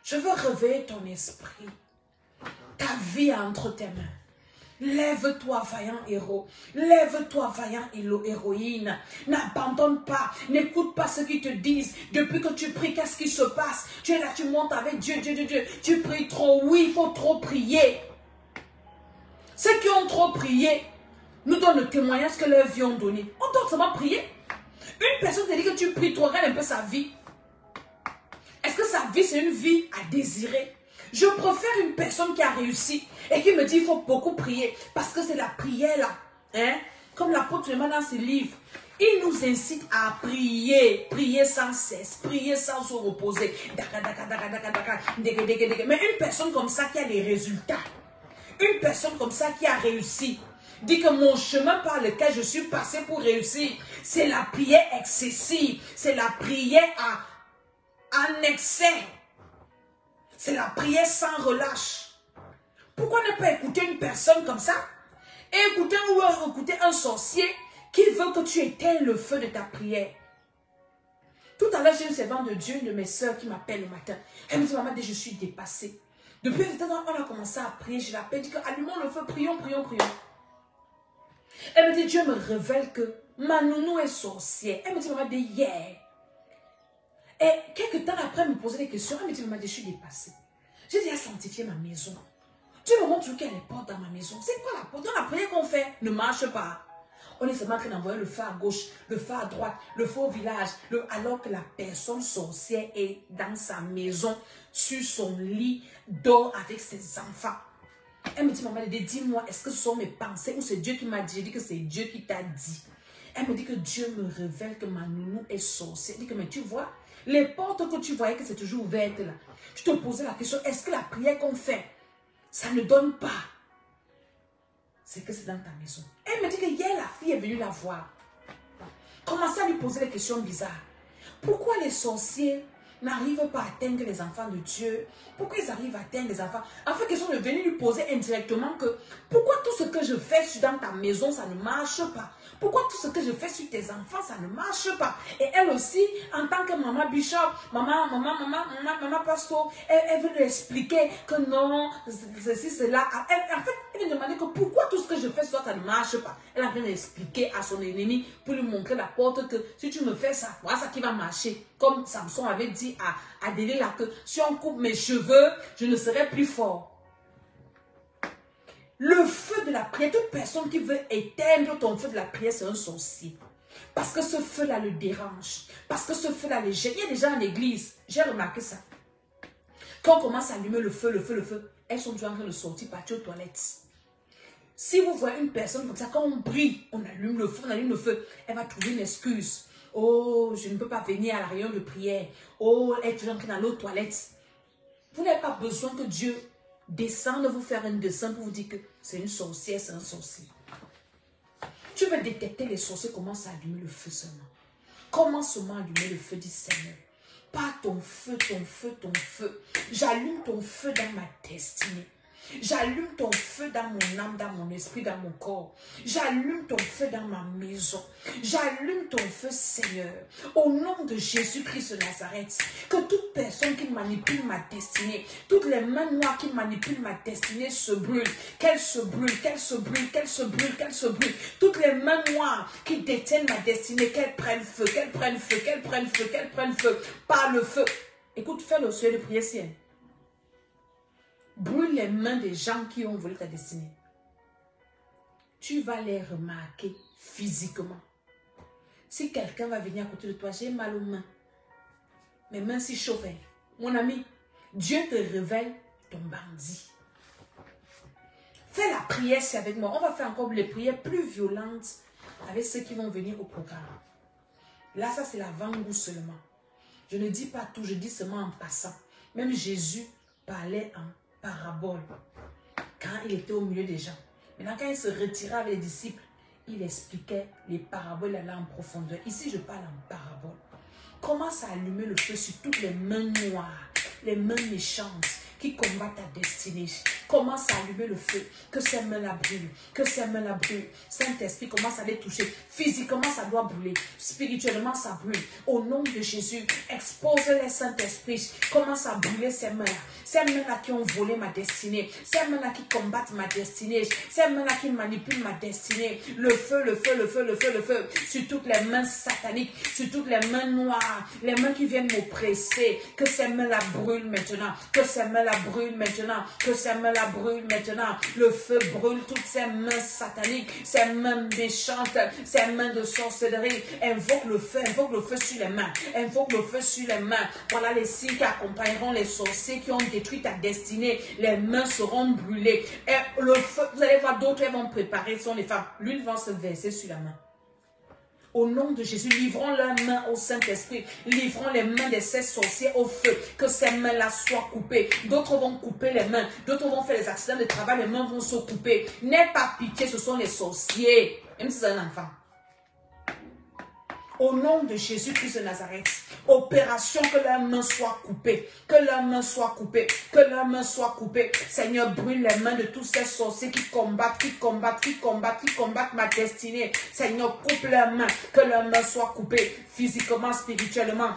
Je veux réveiller ton esprit. Ta vie est entre tes mains. Lève-toi, vaillant héros. Lève-toi, vaillant héroïne. N'abandonne pas. N'écoute pas ce qu'ils te disent. Depuis que tu pries, qu'est-ce qui se passe? Tu es là, tu montes avec Dieu, Dieu. Tu pries trop. Oui, il faut trop prier. Ceux qui ont trop prié nous donnent le témoignage que leurs vies ont donné. On doit seulement prier. Une personne te dit que tu pries trop, regarde un peu sa vie. Est-ce que sa vie, c'est une vie à désirer? Je préfère une personne qui a réussi et qui me dit qu'il faut beaucoup prier parce que c'est la prière là. Hein? Comme l'apôtre Clément dans ses livres. Il nous incite à prier, prier sans cesse, prier sans se reposer. Mais une personne comme ça qui a les résultats, une personne comme ça qui a réussi, dit que mon chemin par lequel je suis passé pour réussir, c'est la prière excessive, c'est la prière en excès, c'est la prière sans relâche. Pourquoi ne pas écouter une personne comme ça et écouter un sorcier qui veut que tu éteignes le feu de ta prière? Tout à l'heure, j'ai une servante de Dieu, une de mes soeurs qui m'appelle le matin. Elle me dit, maman, je suis dépassée. Depuis le temps, on a commencé à prier, je l'appelle, je dis que allumons le feu, prions, prions, prions. Elle me dit, Dieu me révèle que ma nounou est sorcière. Elle me dit, maman, hier. Et quelques temps après, elle me posait des questions. Elle me dit, maman, je suis dépassée. J'ai déjà sanctifié ma maison. Dieu me montre qu'il y a les portes dans ma maison. C'est quoi la porte? Dans la prière qu'on fait ne marche pas. On est seulement en train d'envoyer le feu à gauche, le feu à droite, le feu au village, alors que la personne sorcière est dans sa maison, sur son lit, dort avec ses enfants. Elle me dit, maman, dis-moi, est-ce que ce sont mes pensées ou c'est Dieu qui m'a dit? Je dis que c'est Dieu qui t'a dit. Elle me dit que Dieu me révèle que ma nounou est sorcière. Elle dit que, mais tu vois, les portes que tu voyais que c'est toujours ouverte là. Je te posais la question, est-ce que la prière qu'on fait, ça ne donne pas? C'est que c'est dans ta maison. Elle me dit que hier, la fille est venue la voir. Commencez à lui poser des questions bizarres. Pourquoi les sorciers n'arrivent pas à atteindre les enfants de Dieu? Pourquoi ils arrivent à atteindre les enfants? En fait, question de venir lui poser indirectement que pourquoi tout ce que je fais dans ta maison, ça ne marche pas? Pourquoi tout ce que je fais sur tes enfants, ça ne marche pas? Et elle aussi, en tant que maman bishop, maman pasteur, elle veut lui expliquer que non, ceci, cela. En fait, elle lui demandait que pourquoi tout ce que je fais sur toi, ça ne marche pas. Elle a bien expliqué à son ennemi pour lui montrer la porte que si tu me fais ça, voilà ça qui va marcher. Comme Samson avait dit à Delilah que si on coupe mes cheveux, je ne serai plus fort. Le feu de la prière, toute personne qui veut éteindre ton feu de la prière, c'est un sorcier. Parce que ce feu-là le dérange. Parce que ce feu-là le gêne. Il y a des gens en église, j'ai remarqué ça. Quand on commence à allumer le feu, elles sont toujours en train de sortir, partir aux toilettes. Si vous voyez une personne comme ça, quand on brille, on allume le feu, elle va trouver une excuse. Oh, je ne peux pas venir à la réunion de prière. Oh, elle est toujours en train d'aller aux toilettes. Vous n'avez pas besoin que Dieu descende vous faire une descente pour vous dire que c'est une sorcière, c'est un sorcier. Tu veux détecter les sorciers, commence à allumer le feu seulement. Commence seulement à allumer le feu du Seigneur. Pas ton feu, ton feu, ton feu. J'allume ton feu dans ma destinée. J'allume ton feu dans mon âme, dans mon esprit, dans mon corps. J'allume ton feu dans ma maison. J'allume ton feu, Seigneur. Au nom de Jésus-Christ de Nazareth, que toute personne qui manipule ma destinée, toutes les mains noires qui manipulent ma destinée se brûlent. Qu'elles se brûlent, qu'elles se brûlent, qu'elles se brûlent, qu'elles se brûlent. Toutes les mains noires qui détiennent ma destinée, qu'elles prennent feu, qu'elles prennent feu, qu'elles prennent feu, qu'elles prennent feu, par le feu. Écoute, fais le sujet de prière, ciel. Brûle les mains des gens qui ont volé ta destinée. Tu vas les remarquer physiquement. Si quelqu'un va venir à côté de toi, j'ai mal aux mains. Mes mains s'y chauffent. Mon ami, Dieu te révèle ton bandit. Fais la prière, c'est avec moi. On va faire encore les prières plus violentes avec ceux qui vont venir au programme. Là, ça c'est l'avant-goût seulement. Je ne dis pas tout, je dis seulement en passant. Même Jésus parlait en parabole quand il était au milieu des gens. Maintenant, quand il se retirait avec les disciples, il expliquait les paraboles, il allait en profondeur. Ici, je parle en parabole. Commence à allumer le feu sur toutes les mains noires, les mains méchantes qui combattent ta destinée. Commence à allumer le feu, que ces mains-là brûlent, que ces mains-là brûlent. Saint-Esprit commence à les toucher. Physiquement, ça doit brûler. Spirituellement, ça brûle. Au nom de Jésus, expose-les, Saint-Esprit. Commence à brûler ces mains-là. Ces mains-là qui ont volé ma destinée. Ces mains-là qui combattent ma destinée. Ces mains-là qui manipulent ma destinée. Le feu, le feu, le feu, le feu, le feu. Sur toutes les mains sataniques, sur toutes les mains noires, les mains qui viennent m'oppresser. Que ces mains-là brûlent maintenant. Que ces mains-là brûlent maintenant. Que ces mains-là brûlent maintenant. Le feu brûle toutes ces mains sataniques, ces mains méchantes, ces mains de sorcellerie. Invoque le feu sur les mains. Invoque le feu sur les mains. Voilà les signes qui accompagneront les sorciers qui ont détruit ta destinée. Les mains seront brûlées. Et le feu, vous allez voir, d'autres vont préparer, ce sont les femmes. L'huile va se verser sur la main. Au nom de Jésus, livrons leurs mains au Saint-Esprit. Livrons les mains de ces sorciers au feu. Que ces mains-là soient coupées. D'autres vont couper les mains. D'autres vont faire des accidents de travail. Les mains vont se couper. N'aie pas pitié, ce sont les sorciers. Même si c'est un enfant. Au nom de Jésus-Christ de Nazareth, opération que leurs mains soient coupées, que leurs mains soient coupées, que leurs mains soient coupées. Seigneur, brûle les mains de tous ces sorciers qui combattent ma destinée. Seigneur, coupe leurs mains, que leurs mains soient coupées, physiquement, spirituellement.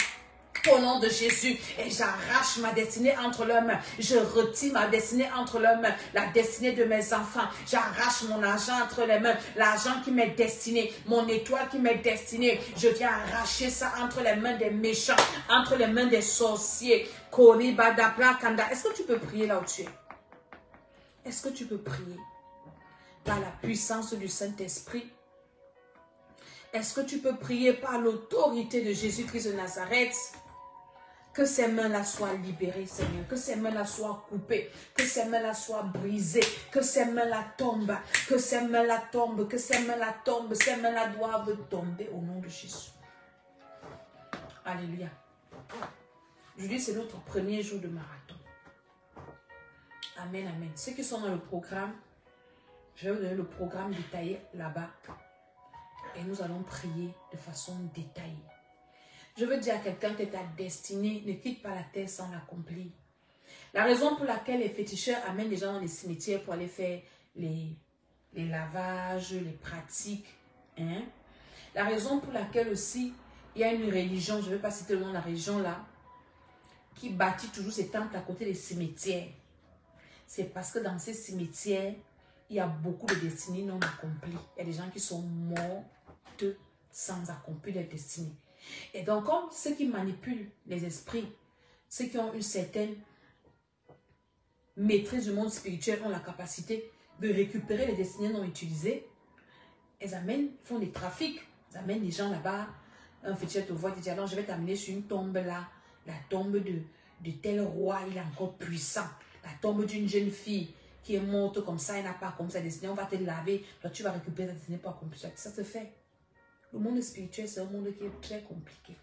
Au nom de Jésus, et j'arrache ma destinée entre leurs mains. Je retire ma destinée entre leurs mains. La destinée de mes enfants. J'arrache mon argent entre les mains. L'argent qui m'est destiné. Mon étoile qui m'est destinée. Je viens arracher ça entre les mains des méchants. Entre les mains des sorciers. Est-ce que tu peux prier là où tu es? Est-ce que tu peux prier par la puissance du Saint-Esprit? Est-ce que tu peux prier par l'autorité de Jésus-Christ de Nazareth? Que ces mains-là soient libérées, Seigneur. Que ces mains-là soient coupées. Que ces mains-là soient brisées. Que ces mains-là tombent. Que ces mains-là tombent. Que ces mains-là tombent. Ces mains-là doivent tomber au nom de Jésus. Alléluia. Aujourd'hui, c'est notre premier jour de marathon. Amen, amen. Ceux qui sont dans le programme, je vais vous donner le programme détaillé là-bas. Et nous allons prier de façon détaillée. Je veux dire à quelqu'un que ta destinée ne quitte pas la terre sans l'accomplir. La raison pour laquelle les féticheurs amènent les gens dans les cimetières pour aller faire les lavages, les pratiques. Hein? La raison pour laquelle aussi il y a une religion, je ne vais pas citer le nom de la religion là, qui bâtit toujours ses temples à côté des cimetières. C'est parce que dans ces cimetières, il y a beaucoup de destinées non accomplies. Il y a des gens qui sont morts sans accomplir leur destinée. Et donc, comme ceux qui manipulent les esprits, ceux qui ont une certaine maîtrise du monde spirituel ont la capacité de récupérer les destinées non utilisées, ils font des trafics, ils amènent les gens là-bas, un féticheur te voit, il dit alors je vais t'amener sur une tombe là, la tombe de tel roi, il est encore puissant, la tombe d'une jeune fille qui est morte comme ça, elle n'a pas comme sa destinée, on va te laver, toi tu vas récupérer ta destinée pour accomplir ça, ça se fait. Le monde spirituel, c'est un monde qui est très compliqué.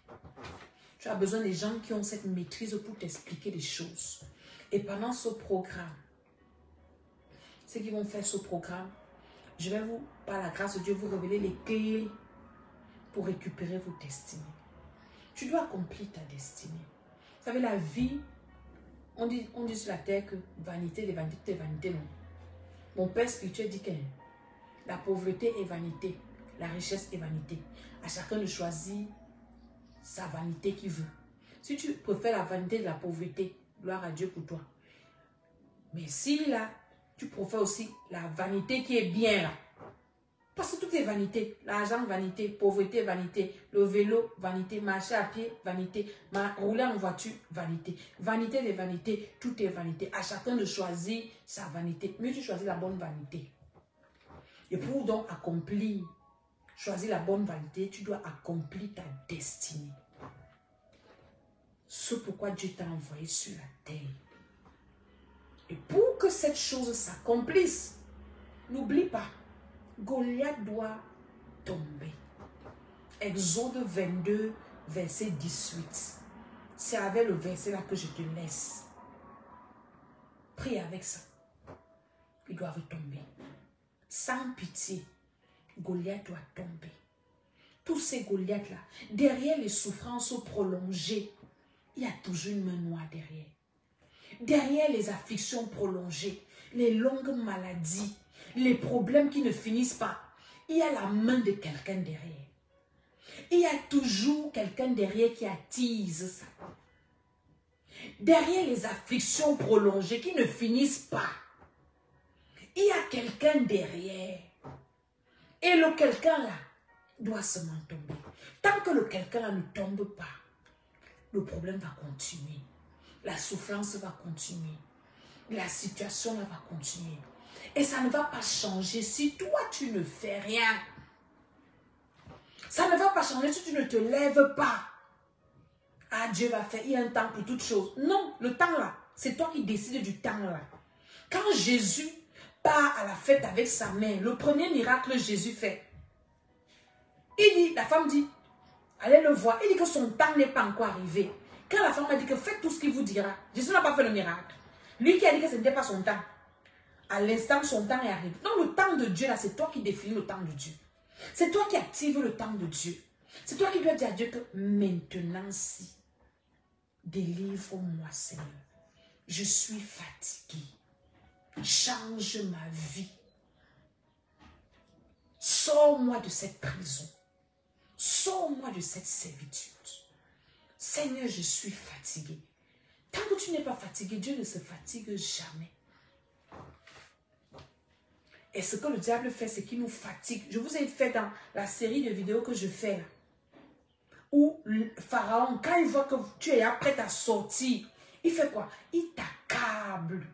Tu as besoin des gens qui ont cette maîtrise pour t'expliquer les choses. Et pendant ce programme, ceux qui vont faire ce programme, je vais vous, par la grâce de Dieu, vous révéler les clés pour récupérer vos destinées. Tu dois accomplir ta destinée. Vous savez, la vie, on dit sur la terre que vanité, les vanités, vanité, non. Mon père spirituel dit que la pauvreté est vanité. La richesse est vanité. À chacun de choisir sa vanité qu'il veut. Si tu préfères la vanité de la pauvreté, gloire à Dieu pour toi. Mais si là, tu préfères aussi la vanité qui est bien là. Parce que tout est vanité. L'argent, vanité. Pauvreté, vanité. Le vélo, vanité. Marcher à pied, vanité. Rouler en voiture, vanité. Vanité des vanités, tout est vanité. À chacun de choisir sa vanité. Mieux tu choisis la bonne vanité. Et pour donc accomplir, choisir la bonne vanité, tu dois accomplir ta destinée. Ce pourquoi Dieu t'a envoyé sur la terre. Et pour que cette chose s'accomplisse, n'oublie pas, Goliath doit tomber. Exode 22, verset 18. C'est avec le verset là que je te laisse. Prie avec ça. Ils doivent tomber. Sans pitié. Goliath doit tomber. Tous ces Goliaths-là, derrière les souffrances prolongées, il y a toujours une main noire derrière. Derrière les afflictions prolongées, les longues maladies, les problèmes qui ne finissent pas, il y a la main de quelqu'un derrière. Il y a toujours quelqu'un derrière qui attise ça. Derrière les afflictions prolongées qui ne finissent pas, il y a quelqu'un derrière. Et le quelqu'un là doit seulement tomber. Tant que le quelqu'un là ne tombe pas, le problème va continuer. La souffrance va continuer. La situation là va continuer. Et ça ne va pas changer si toi tu ne fais rien. Ça ne va pas changer si tu ne te lèves pas. Ah, Dieu va faire, il y a un temps pour toutes choses. Non, le temps là, c'est toi qui décides du temps là. Quand Jésus part à la fête avec sa mère, le premier miracle Jésus fait, La femme dit, allez le voir. Il dit que son temps n'est pas encore arrivé. Quand la femme a dit que faites tout ce qu'il vous dira, Jésus n'a pas fait le miracle. Lui qui a dit que ce n'était pas son temps. À l'instant, son temps est arrivé. Donc le temps de Dieu, là, c'est toi qui définis le temps de Dieu. C'est toi qui actives le temps de Dieu. C'est toi qui dois dire à Dieu que maintenant, si, délivre-moi, Seigneur. Je suis fatigué. Change ma vie. Sors-moi de cette prison. Sors-moi de cette servitude. Seigneur, je suis fatigué. Tant que tu n'es pas fatigué, Dieu ne se fatigue jamais. Et ce que le diable fait, c'est qu'il nous fatigue. Je vous ai fait dans la série de vidéos que je fais là. Où le Pharaon, quand il voit que tu es prêt à sortir, il fait quoi? Il t'accable.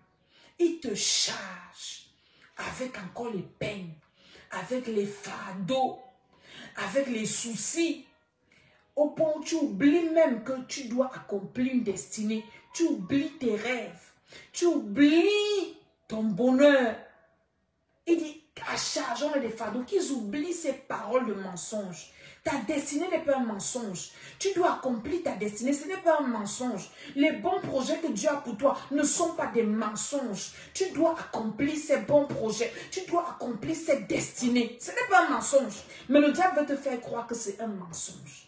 Il te charge avec encore les peines, avec les fardeaux, avec les soucis. Au point où tu oublies même que tu dois accomplir une destinée. Tu oublies tes rêves. Tu oublies ton bonheur. Il dit, à charge, on a des fardeaux, qu'ils oublient ces paroles de mensonge. Ta destinée n'est pas un mensonge. Tu dois accomplir ta destinée, ce n'est pas un mensonge. Les bons projets que Dieu a pour toi ne sont pas des mensonges. Tu dois accomplir ces bons projets. Tu dois accomplir cette destinée. Ce n'est pas un mensonge. Mais le diable veut te faire croire que c'est un mensonge.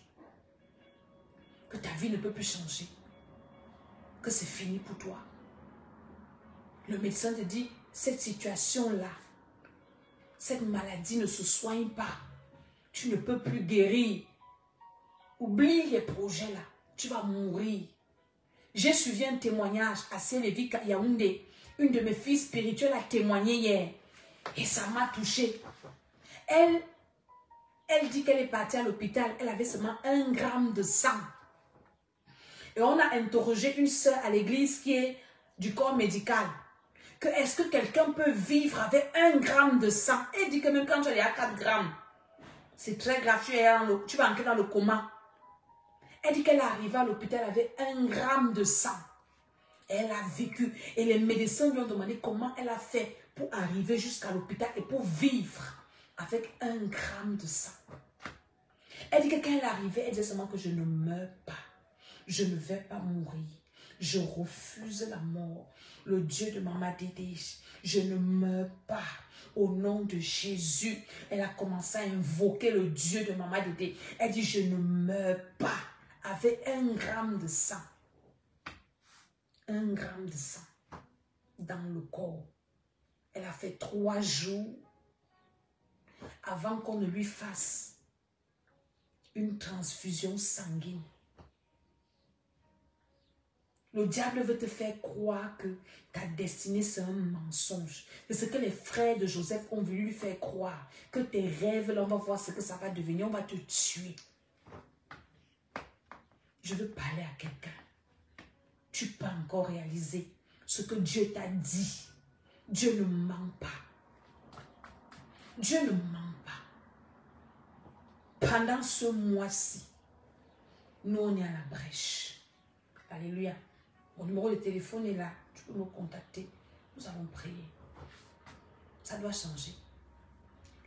Que ta vie ne peut plus changer. Que c'est fini pour toi. Le médecin te dit, cette situation-là, cette maladie ne se soigne pas. Tu ne peux plus guérir. Oublie les projets là. Tu vas mourir. J'ai suivi un témoignage à Sélévi Yaoundé. Une de mes filles spirituelles a témoigné hier. Et ça m'a touchée. Elle dit qu'elle est partie à l'hôpital. Elle avait seulement 1 gramme de sang. Et on a interrogé une sœur à l'église qui est du corps médical. Que est-ce que quelqu'un peut vivre avec 1 gramme de sang? Elle dit que même quand tu es à 4 grammes, c'est très grave, tu vas entrer dans le coma. Elle dit qu'elle est arrivée à l'hôpital avec 1 gramme de sang. Elle a vécu. Et les médecins lui ont demandé comment elle a fait pour arriver jusqu'à l'hôpital et pour vivre avec 1 gramme de sang. Elle dit que quand elle est arrivée, elle disait seulement que je ne meurs pas. Je ne vais pas mourir. Je refuse la mort. Le Dieu de Maman Dédé, je ne meurs pas. Au nom de Jésus, elle a commencé à invoquer le Dieu de Maman Dédé. Elle dit, je ne meurs pas avec 1 gramme de sang. 1 gramme de sang dans le corps. Elle a fait 3 jours avant qu'on ne lui fasse une transfusion sanguine. Le diable veut te faire croire que ta destinée c'est un mensonge. C'est ce que les frères de Joseph ont voulu lui faire croire. Que tes rêves, là, on va voir ce que ça va devenir. On va te tuer. Je veux parler à quelqu'un. Tu peux encore réaliser ce que Dieu t'a dit. Dieu ne ment pas. Dieu ne ment pas. Pendant ce mois-ci, nous on est à la brèche. Alléluia. Mon numéro de téléphone est là. Tu peux me contacter. Nous allons prier. Ça doit changer.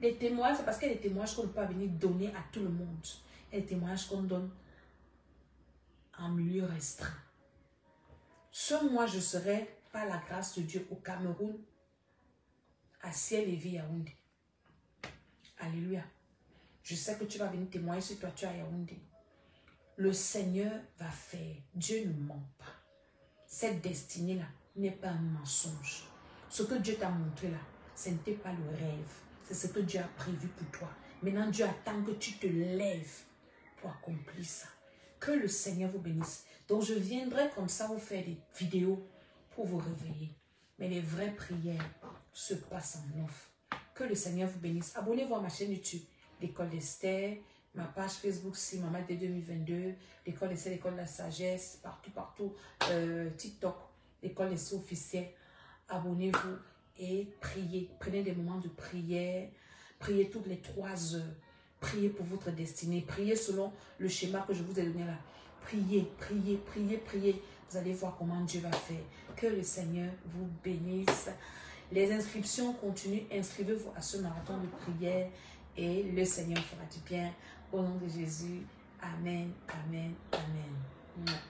Les témoignages, c'est parce qu'il y a des témoignages qu'on ne peut pas venir donner à tout le monde. Il y a des témoignages qu'on donne en milieu restreint. Ce mois, je serai, par la grâce de Dieu, au Cameroun, à Ciel-et-Vie Yaoundé. Alléluia. Je sais que tu vas venir témoigner si toi tu es à Yaoundé. Le Seigneur va faire. Dieu ne ment pas. Cette destinée-là n'est pas un mensonge. Ce que Dieu t'a montré là, ce n'était pas le rêve. C'est ce que Dieu a prévu pour toi. Maintenant, Dieu attend que tu te lèves pour accomplir ça. Que le Seigneur vous bénisse. Donc, je viendrai comme ça vous faire des vidéos pour vous réveiller. Mais les vraies prières se passent en off. Que le Seigneur vous bénisse. Abonnez-vous à ma chaîne YouTube, l'École d'Esther. Ma page Facebook, c'est Maman Dédé 2022. L'École d'Esther, l'École de la Sagesse. Partout. TikTok, l'École d'Esther officielle. Abonnez-vous et priez. Prenez des moments de prière. Priez toutes les 3 heures. Priez pour votre destinée. Priez selon le schéma que je vous ai donné là. Priez. Vous allez voir comment Dieu va faire. Que le Seigneur vous bénisse. Les inscriptions continuent. Inscrivez-vous à ce marathon de prière et le Seigneur fera du bien. Au nom de Jésus. Amen, amen, amen.